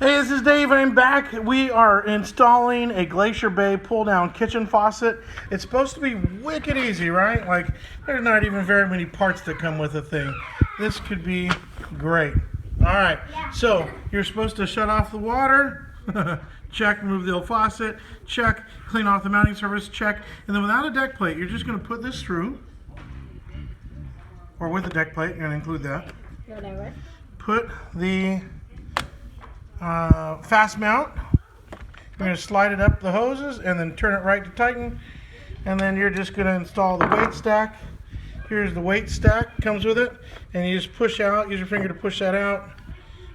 Hey, this is Dave. I'm back. We are installing a Glacier Bay pull-down kitchen faucet. It's supposed to be wicked easy, right? Like, there's not even very many parts that come with the thing. This could be great. All right, so you're supposed to shut off the water. Check, remove the old faucet. Check, clean off the mounting surface. Check. And then without a deck plate, you're just going to put this through. Or with a deck plate, you're going to include that. Whatever. Put the fast mount. You're going to slide it up the hoses and then turn it right to tighten. And then you're just going to install the weight stack. Here's the weight stack, comes with it. And you just push out, use your finger to push that out.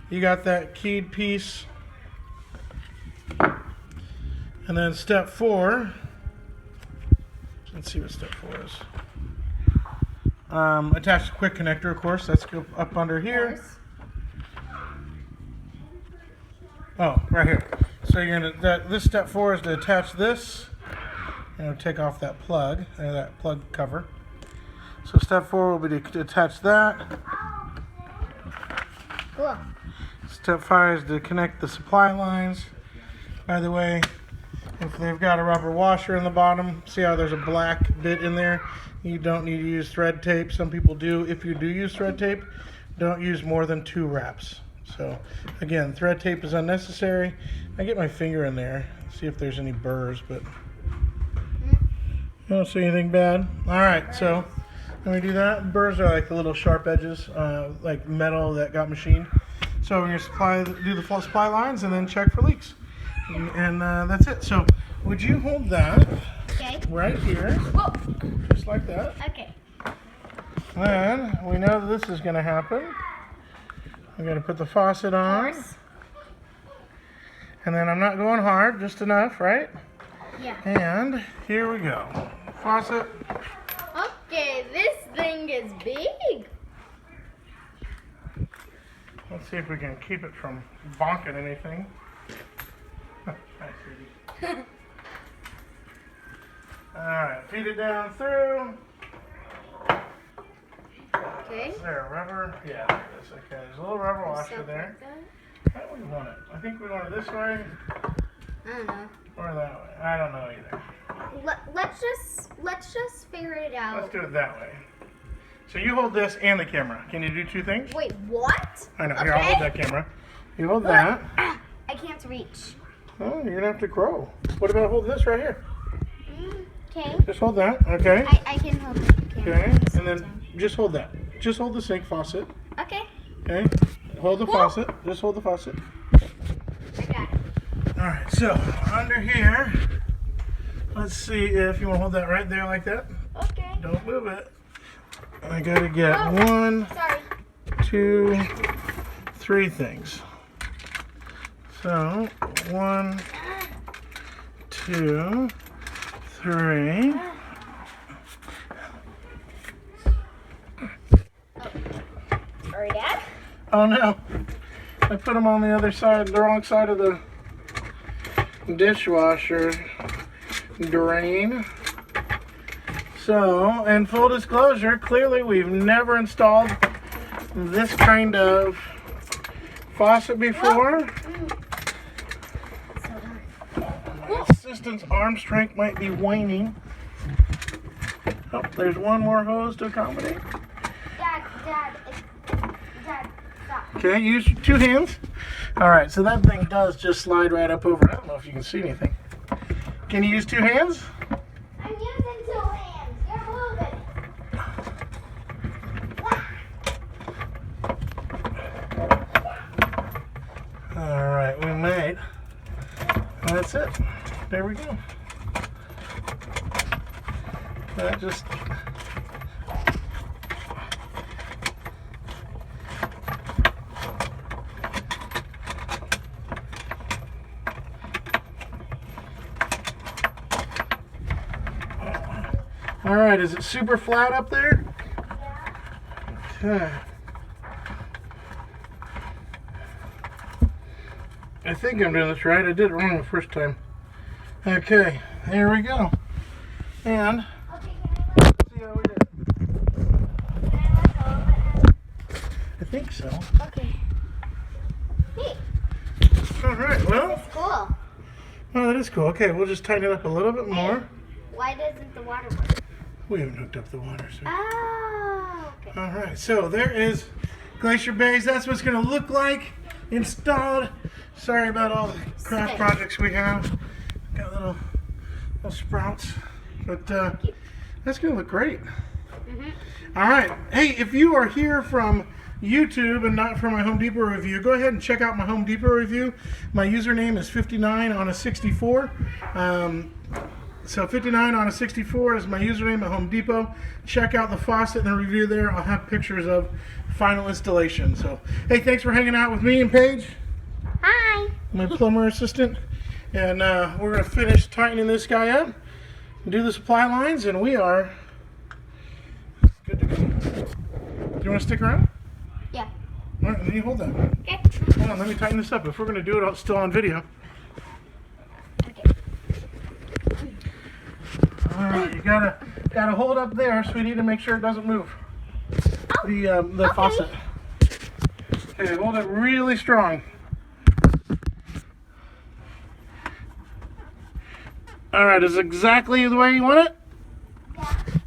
You got that keyed piece. And then step 4. Let's see what step 4 is. Attach the quick connector, of course. That's up under here. Oh, right here. So you're gonna this step 4 is to attach this. And take off that plug, that plug cover. So step 4 will be to attach that. Cool. Step 5 is to connect the supply lines. By the way, if they've got a rubber washer in the bottom, see how there's a black bit in there? You don't need to use thread tape. Some people do. If you do use thread tape, don't use more than 2 wraps. So again, thread tape is unnecessary. I get my finger in there, see if there's any burrs, but I don't see anything bad. All right, so let me do that. Burrs are like the little sharp edges, like metal that got machined. So we're gonna do the full supply lines and then check for leaks. And that's it. So would you hold that right here, Whoa. just like that. Okay. Then we know that this is going to happen. I'm going to put the faucet on. And then I'm not going hard, just enough, right? Yeah. And here we go. Faucet. Okay, this thing is big. Let's see if we can keep it from bonking anything. Hi, sweetie. Alright, feed it down through. Okay. Is there a rubber? Yeah, there it is. Okay, there's a little rubber washer there. How do we want it? I think we want it this way. I don't know. Or that way. I don't know either. Let's just figure it out. Let's do it that way. So you hold this and the camera. Can you do 2 things? Wait, what? I know. Okay. Here, I'll hold that camera. You hold that. I can't reach. Oh, you're gonna have to grow. What about holding this right here? Okay. Just hold that. Okay. I can hold the camera. Okay. And then just hold that. Just hold the sink faucet. Okay. Okay. Hold the faucet. Just hold the faucet. I got it. All right. So under here, let's see if you want to hold that right there like that. Okay. Don't move it. I gotta get 1, Sorry. 2, 3 things. So 1, 2, 3. Sorry, Dad. Oh no! I put them on the other side, the wrong side of the dishwasher drain. So, in full disclosure, clearly we've never installed this kind of faucet before. My assistant's arm strength might be waning. Oh, there's one more hose to accommodate. Dad, stop. Okay, use 2 hands. Alright, so that thing does just slide right up over. I don't know if you can see anything. Can you use 2 hands? I'm using 2 hands. You're moving. Alright, we made. And that's it. There we go. That just... Alright, is it super flat up there? Okay. I think I'm doing this right. I did it wrong the first time. Okay, here we go. And let's see how we did. I think so. Okay. Hey. All right, well, It's cool. that is cool. Okay, we'll just tighten it up a little bit more. Why doesn't the water work? We haven't hooked up the water, so. Oh, okay. All right, so there is Glacier Bays. That's what it's going to look like installed. Sorry about all the craft Sick. projects we have. Got little sprouts, but that's going to look great. All right. Hey, if you are here from YouTube and not from my Home Depot review, go ahead and check out my Home Depot review. My username is 59 on a 64. So 59 on a 64 is my username at Home Depot. Check out the faucet and the review there. I'll have pictures of final installation. So, hey, thanks for hanging out with me and Paige, Hi. my plumber assistant. And we're going to finish tightening this guy up, do the supply lines, and we are good to go. Do you want to stick around? Yeah. All right, let me hold that. Okay. Hold on, let me tighten this up. If we're going to do it I'll still on video. Okay. All right, you gotta hold up there, sweetie, to make sure it doesn't move. The faucet. Okay, hold it really strong. All right, is it exactly the way you want it?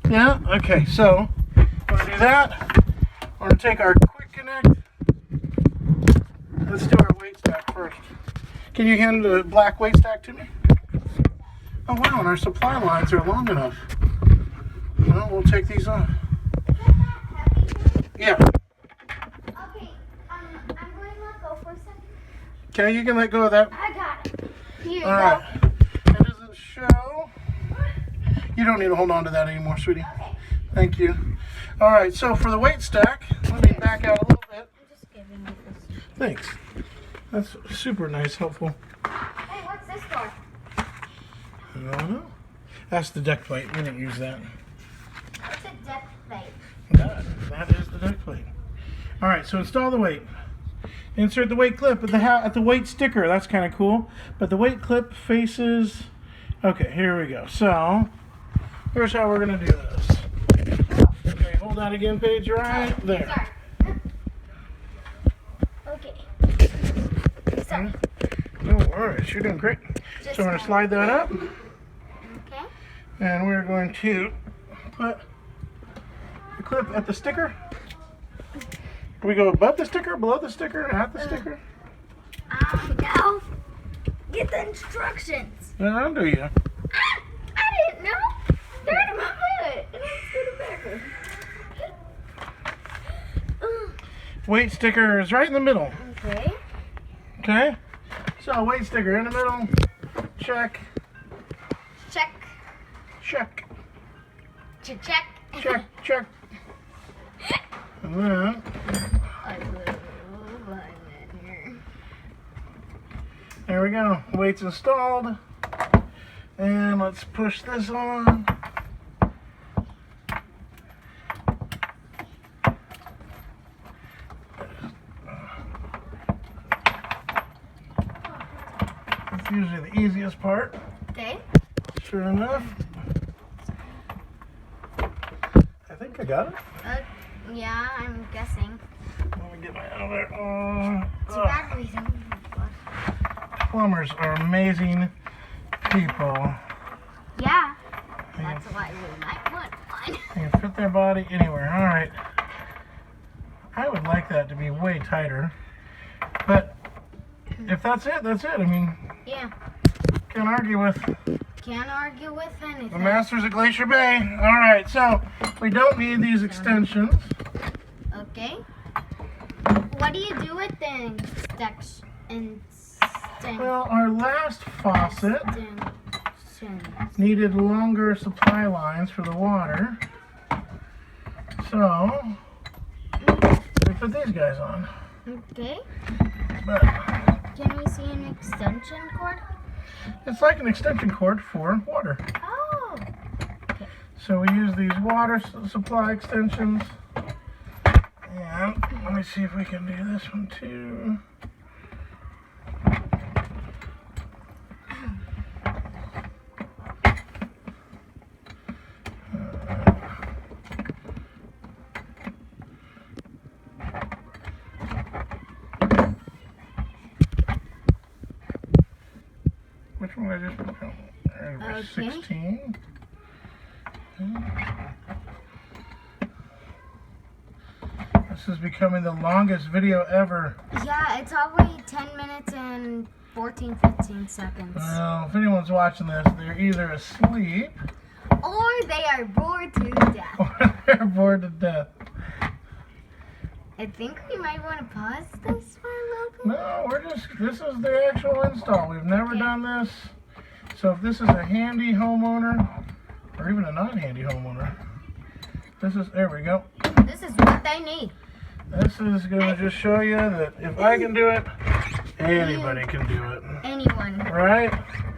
Yeah. Okay, so we're gonna do that. We're gonna take our quick connect. Let's do our weight stack first. Can you hand the black weight stack to me? Oh wow, and our supply lines are long enough. Well, we'll take these off. Yeah. Okay. I'm going to let go for a second. Okay, you can let go of that. I got it. Here you All right. It doesn't show. You don't need to hold on to that anymore, sweetie. Okay. Thank you. All right, so for the weight stack, let me back out a little bit. I'm just giving you this. Thanks. That's super nice, helpful. Hey, what's this for? I don't know. That's the deck plate. We didn't use that. What's a depth plate? That is the deck plate. All right, so install the weight. Insert the weight clip at the weight sticker. That's kind of cool. But the weight clip faces. Okay, here we go. So here's how we're gonna do this. Okay, hold that again, Paige. Right there. Sorry. Okay. Sorry. No worries. You're doing great. So we're gonna slide that up, Okay. and we're going to put the clip at the sticker. Do we go above the sticker, below the sticker, at the sticker? No. Get the instructions. How do you? I didn't know. They're in my foot. And it's in the Weight sticker is right in the middle. Okay. Okay? So weight sticker in the middle. Check. Check. Check. Check. Check. Check. And then A little button here. there we go. Weight's installed. And let's push this on. It's usually the easiest part. Okay. Sure enough. I think I got it. Yeah, I'm guessing. Let me get my other. Too bad we don't. Plumbers are amazing people. Yeah. That's why we might want one. They can fit their body anywhere. All right. I would like that to be way tighter. But if that's it, that's it. I mean, Yeah. can't argue with Can't argue with anything. the masters of Glacier Bay. All right, so we don't need these extensions. Okay. What do you do with the extension? Well, our last faucet Extension. needed longer supply lines for the water. So, we put these guys on. Okay. But Can we see an extension cord? it's like an extension cord for water. Oh. So we use these water supply extensions. And let me see if we can do this one too. one I just put down. Number Okay. 16. This is becoming the longest video ever. Yeah, it's already 10 minutes and 15 seconds. Well, if anyone's watching this, they're either asleep Or they are bored to death. or they're bored to death. I think we might want to pause this for a little bit. No, this is the actual install. We've never done this. So if this is a handy homeowner, or even a non-handy homeowner, there we go. This is what they need. This is going to just show you that if I can do it, anybody can do it. Anyone. Right?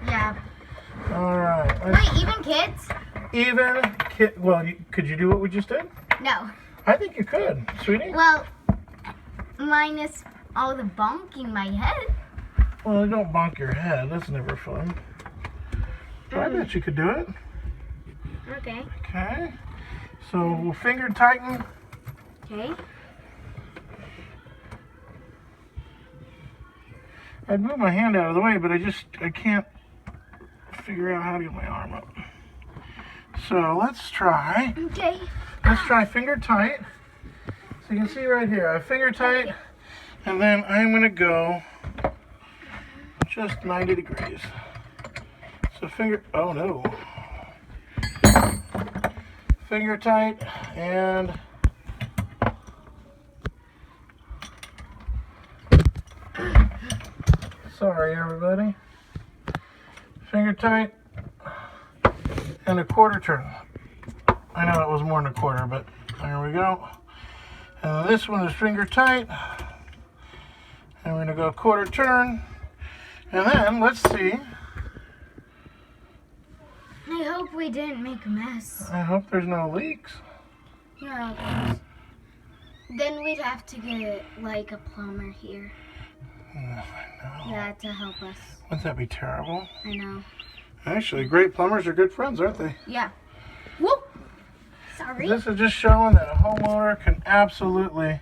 Yeah. All right. Wait, even kids? Well, could you do what we just did? No. I think you could, sweetie. Well, minus all the bonking my head. Well, don't bonk your head. That's never fun. But I bet you could do it. Okay. Okay. So we'll finger tighten. Okay. I'd move my hand out of the way, but I can't figure out how to get my arm up. So let's try. Okay. Let's try finger tight. So you can see right here, I have finger tight, and then I'm going to go just 90 degrees. So oh no. Finger tight, and sorry everybody. Finger tight, and a quarter turn. I know it was more than a quarter, but there we go. And this one is finger tight. And we're going to go quarter turn. And then, let's see. I hope we didn't make a mess. I hope there's no leaks. No. Then we'd have to get, like, a plumber here. Oh, I know. Yeah, to help us. Wouldn't that be terrible? I know. Actually, great plumbers are good friends, aren't they? Yeah. Whoop! Sorry. This is just showing that a homeowner can absolutely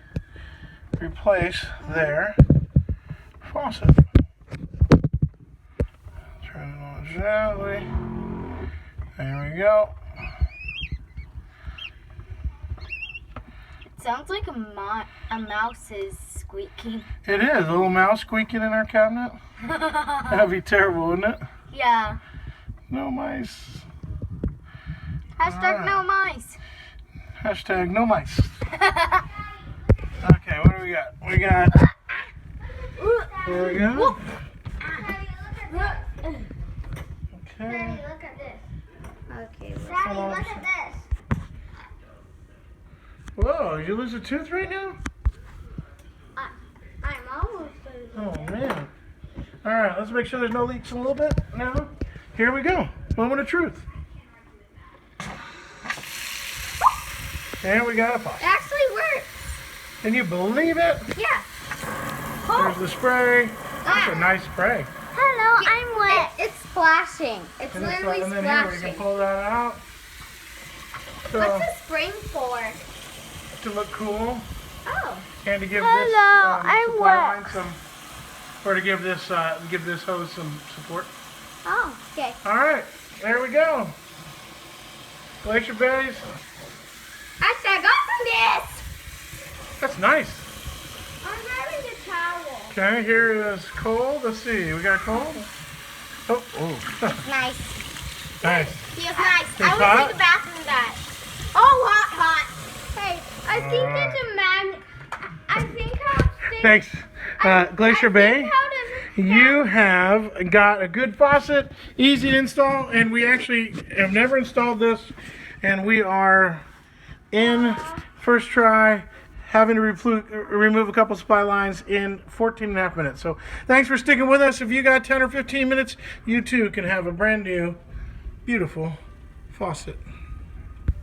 replace their faucet. Turn it on gently. There we go. Sounds like a mouse is squeaking. It is. A little mouse squeaking in our cabinet. That'd be terrible, wouldn't it? Yeah. No mice. Hashtag no mice. Hashtag no mice. Okay, what do we got? We got... There we go. Okay. Look at this. Okay. Daddy, look at this. Whoa, did you lose a tooth right now? I'm almost Oh, man. All right, let's make sure there's no leaks in a little bit now. Here we go. Moment of truth. And we got a faucet. It actually works. Can you believe it? Yeah. There's the spray. That's a nice spray. Hello, I'm wet. It's splashing. It's And literally and then here we can splashing. pull that out. So, What's the spring for? to look cool Oh. and to give Hello, this I'm supply wet. line some, or to give this hose some support. Oh, okay. All right, there we go. Glacier Bays. Actually, I got some this. That's nice. I'm grabbing the towel. Okay, here is cold. Let's see, we got cold. Oh, It's nice. nice. Feels nice. It's I hot? was in the bathroom that. Oh, hot. Hey, I think Alright. it's a mag. I think how. Thanks, Glacier Bay. How does You have got a good faucet, easy to install, and we actually have never installed this, and we are in first try having to remove a couple supply lines in 14 and a half minutes. So thanks for sticking with us. If you got 10 or 15 minutes, you too can have a brand new, beautiful faucet.